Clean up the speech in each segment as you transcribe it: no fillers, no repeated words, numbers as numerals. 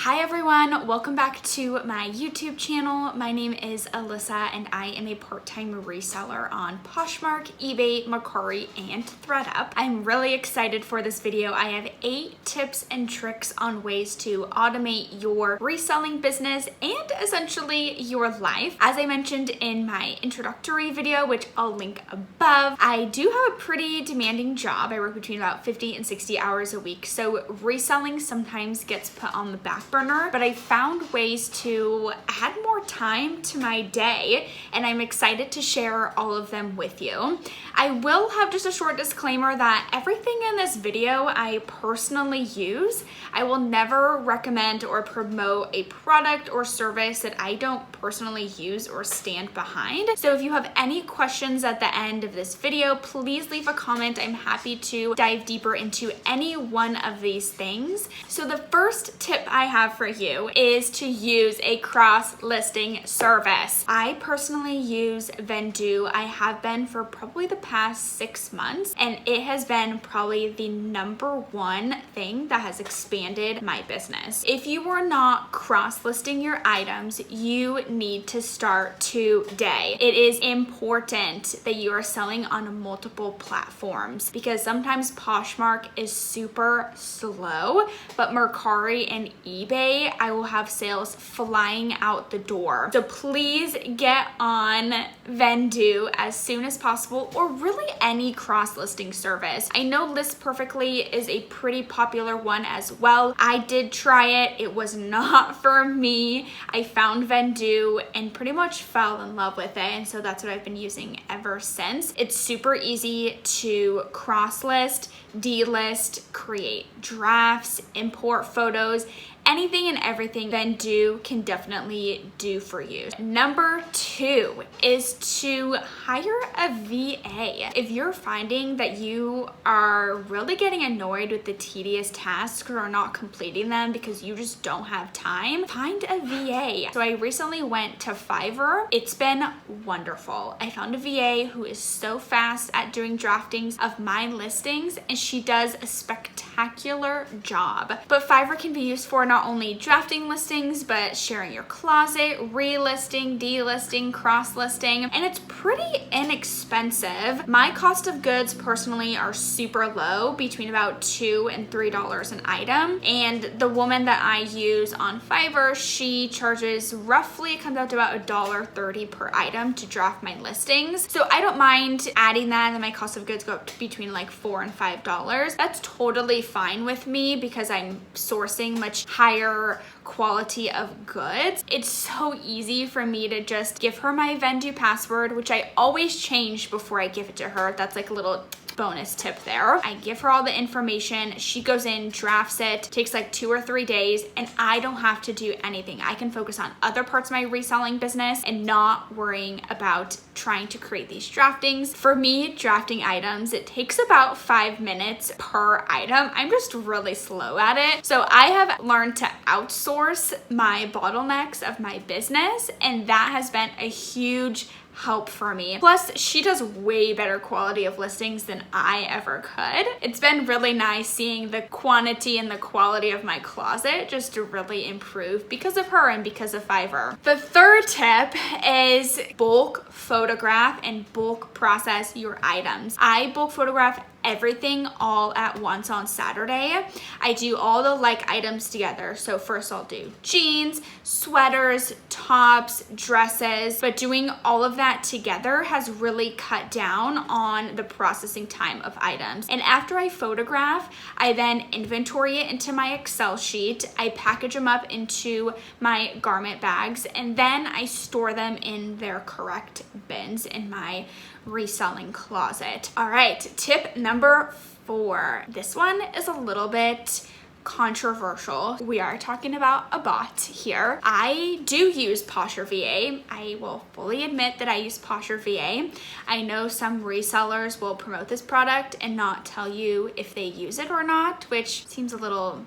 Hi everyone, welcome back to my YouTube channel. My name is Alyssa and I am a part-time reseller on Poshmark, eBay, Mercari, and ThredUp. I'm really excited for this video. I have 8 tips and tricks on ways to automate your reselling business and essentially your life. As I mentioned in my introductory video, which I'll link above, I do have a pretty demanding job. I work between about 50 and 60 hours a week, so reselling sometimes gets put on the back burner, but I found ways to add more time to my day and I'm excited to share all of them with you. I will have just a short disclaimer that everything in this video I personally use. I will never recommend or promote a product or service that I don't personally use or stand behind. So if you have any questions at the end of this video, please leave a comment. I'm happy to dive deeper into any one of these things. So the first tip I have for you is to use a cross-listing service. I personally use Vendoo. I have been for probably the past 6 months, and it has been probably the #1 thing that has expanded my business. If you are not cross-listing your items, you need to start today. It is important that you are selling on multiple platforms because sometimes Poshmark is super slow, but Mercari and eBay, I will have sales flying out the door. So please get on Vendoo as soon as possible, or really any cross-listing service. I know List Perfectly is a pretty popular one as well. I did try it. It was not for me. I found Vendoo and pretty much fell in love with it, and so that's what I've been using ever since. It's super easy to cross-list, delist, create drafts, import photos, anything and everything Vendoo can definitely do for you. Number 2 is to hire a VA. If you're finding that you are really getting annoyed with the tedious tasks or are not completing them because you just don't have time, find a VA. So I recently went to Fiverr. It's been wonderful. I found a VA who is so fast at doing draftings of my listings, and she does a spectacular job. But Fiverr can be used for not only drafting listings, but sharing your closet, relisting, delisting, cross-listing, and it's pretty inexpensive. My cost of goods personally are super low, between about $2 and $3 an item, and the woman that I use on Fiverr, she charges roughly, it comes out to about $1.30 per item to draft my listings. So I don't mind adding that, and then my cost of goods go up to between like $4 and $5. That's totally fine with me because I'm sourcing much higher quality of goods. It's so easy for me to just give her my Vendoo password, which I always change before I give it to her. That's like a little bonus tip there. I give her all the information. She goes in, drafts it, takes like 2 or 3 days, and I don't have to do anything. I can focus on other parts of my reselling business and not worrying about trying to create these draftings. For me, drafting items, it takes about 5 minutes per item. I'm just really slow at it. So I have learned to outsource my bottlenecks of my business, and that has been a huge help for me. Plus, she does way better quality of listings than I ever could. It's been really nice seeing the quantity and the quality of my closet just to really improve because of her and because of Fiverr. The third tip is bulk photograph and bulk process your items. I bulk photograph everything all at once on Saturday. I do all the like items together. So first I'll do jeans, sweaters, tops, dresses, but doing all of that together has really cut down on the processing time of items. And after I photograph, I then inventory it into my Excel sheet. I package them up into my garment bags, and then I store them in their correct bins in my reselling closet. All right, tip number 4. This one is a little bit controversial. We are talking about a bot here. I do use Posher VA. I will fully admit that I use Posher VA. I know some resellers will promote this product and not tell you if they use it or not, which seems a little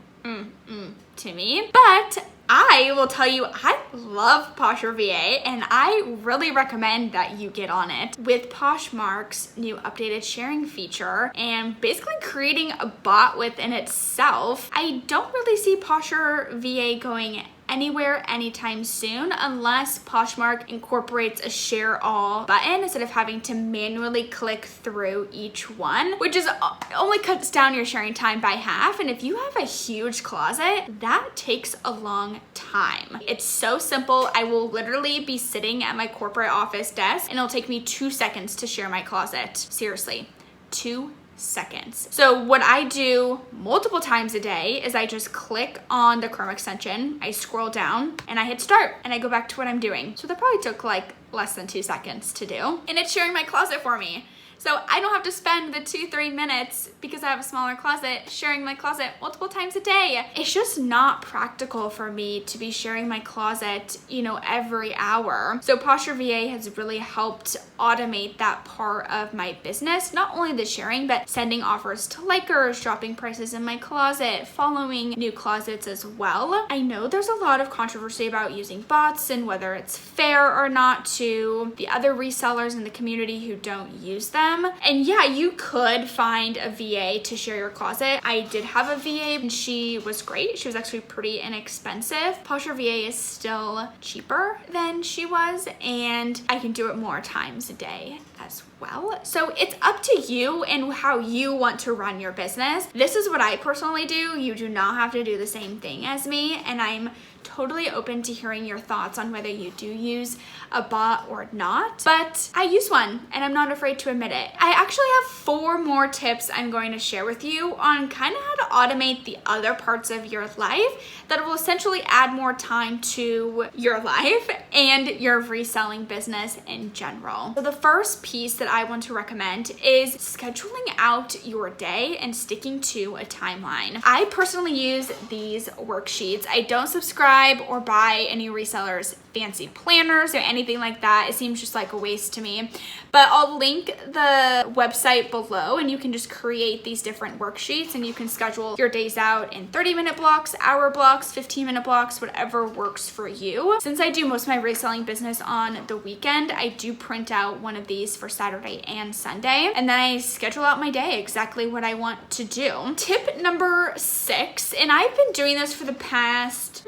to me. But I will tell you, I love Poshmark VA and I really recommend that you get on it. With Poshmark's new updated sharing feature and basically creating a bot within itself, I don't really see Poshmark VA going anywhere anytime soon unless Poshmark incorporates a share all button instead of having to manually click through each one, which is only cuts down your sharing time by half. And if you have a huge closet, that takes a long time. It's so simple. I will literally be sitting at my corporate office desk and it'll take me 2 seconds to share my closet. Seriously, 2 seconds. So what I do multiple times a day is I just click on the Chrome extension, I scroll down and I hit start and I go back to what I'm doing. So that probably took like less than 2 seconds to do. And it's sharing my closet for me. So I don't have to spend the 2-3 minutes because I have a smaller closet sharing my closet multiple times a day. It's just not practical for me to be sharing my closet, you know, every hour. So Poshmark VA has really helped automate that part of my business. Not only the sharing, but sending offers to likers, dropping prices in my closet, following new closets as well. I know there's a lot of controversy about using bots and whether it's fair or not to the other resellers in the community who don't use them. And yeah, you could find a VA to share your closet. I did have a VA and she was great. She was actually pretty inexpensive. Poshmark VA is still cheaper than she was and I can do it more times a day as well. So it's up to you and how you want to run your business. This is what I personally do. You do not have to do the same thing as me, and I'm totally open to hearing your thoughts on whether you do use a bot or not, but I use one and I'm not afraid to admit it. I actually have 4 more tips I'm going to share with you on kind of how to automate the other parts of your life that will essentially add more time to your life and your reselling business in general. So the first piece that I want to recommend is scheduling out your day and sticking to a timeline. I personally use these worksheets. I don't subscribe or buy any resellers fancy planners or anything like that. It seems just like a waste to me, but I'll link the website below and you can just create these different worksheets and you can schedule your days out in 30-minute blocks, hour blocks, 15-minute blocks, whatever works for you. Since I do most of my reselling business on the weekend, I do print out one of these for Saturday and Sunday, and then I schedule out my day exactly what I want to do. Tip number 6, and I've been doing this for the past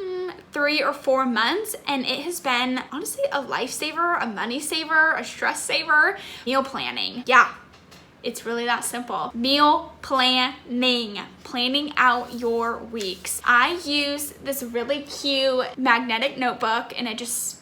3 or 4 months, and it has been honestly a lifesaver, a money saver, a stress saver. Meal planning. Yeah, it's really that simple. Meal planning. Planning out your weeks. I use this really cute magnetic notebook and it just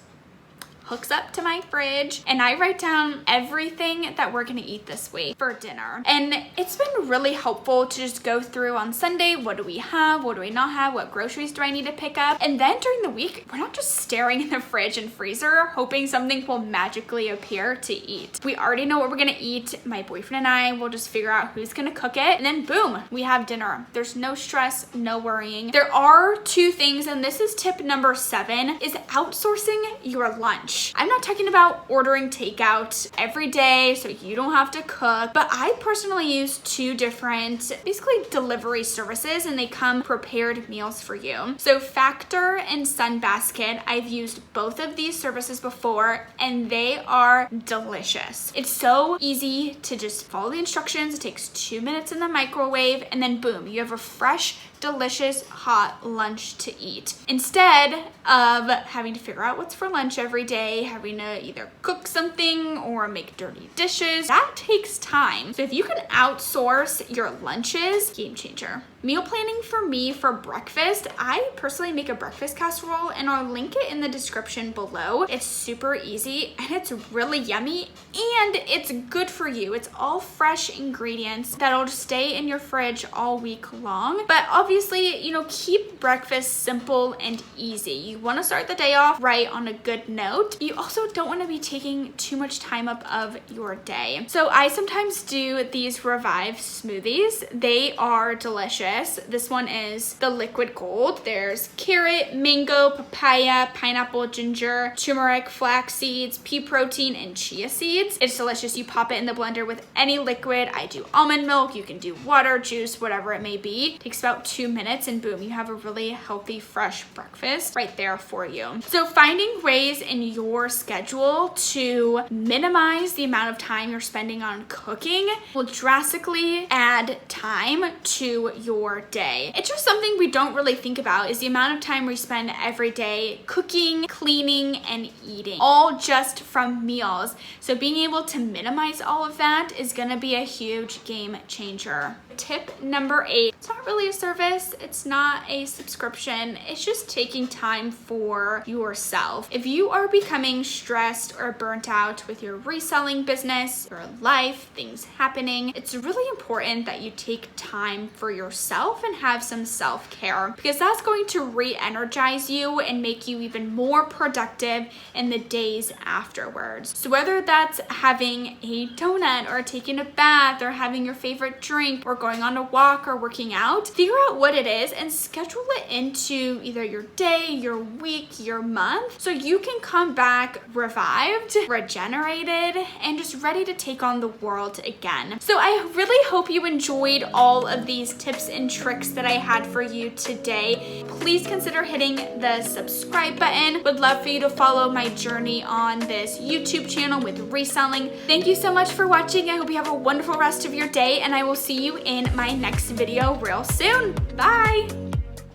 hooks up to my fridge and I write down everything that we're gonna eat this week for dinner. And it's been really helpful to just go through on Sunday, what do we have, what do we not have, what groceries do I need to pick up? And then during the week, we're not just staring in the fridge and freezer hoping something will magically appear to eat. We already know what we're gonna eat. My boyfriend and I will just figure out who's gonna cook it, and then boom, we have dinner. There's no stress, no worrying. There are 2 things, and this is tip number 7, is outsourcing your lunch. I'm not talking about ordering takeout every day so you don't have to cook, but I personally use 2 different basically delivery services and they come prepared meals for you. So Factor and Sunbasket, I've used both of these services before and they are delicious. It's so easy to just follow the instructions. It takes 2 minutes in the microwave and then boom, you have a fresh, delicious, hot lunch to eat. Instead of having to figure out what's for lunch every day, having to either cook something or make dirty dishes, that takes time. So if you can outsource your lunches, game changer. Meal planning for me for breakfast, I personally make a breakfast casserole and I'll link it in the description below. It's super easy and it's really yummy and it's good for you. It's all fresh ingredients that'll just stay in your fridge all week long. But obviously, you know, keep breakfast simple and easy. You want to start the day off right on a good note. You also don't want to be taking too much time up of your day. So I sometimes do these Revive smoothies. They are delicious. purchase. This one is the liquid gold. There's carrot, mango, papaya, pineapple, ginger, turmeric, flax seeds, pea protein, and chia seeds. It's delicious. You pop it in the blender with any liquid. I do almond milk. You can do water, juice, whatever it may be. It takes about 2 minutes and boom, you have a really healthy, fresh breakfast right there for you. So finding ways in your schedule to minimize the amount of time you're spending on cooking will drastically add time to your day. It's just something we don't really think about, is the amount of time we spend every day cooking, cleaning, and eating, all just from meals. So being able to minimize all of that is gonna be a huge game changer. Tip number 8, it's not really a service, it's not a subscription, it's just taking time for yourself. If you are becoming stressed or burnt out with your reselling business, your life, things happening, it's really important that you take time for yourself and have some self-care, because that's going to re-energize you and make you even more productive in the days afterwards. So whether that's having a donut or taking a bath or having your favorite drink or going on a walk or working out, figure out what it is and schedule it into either your day, your week, your month, so you can come back revived, regenerated, and just ready to take on the world again. So I really hope you enjoyed all of these tips and tricks that I had for you today. Please consider hitting the subscribe button. Would love for you to follow my journey on this YouTube channel with reselling. Thank you so much for watching. I hope you have a wonderful rest of your day, and I will see you in my next video real soon. Bye!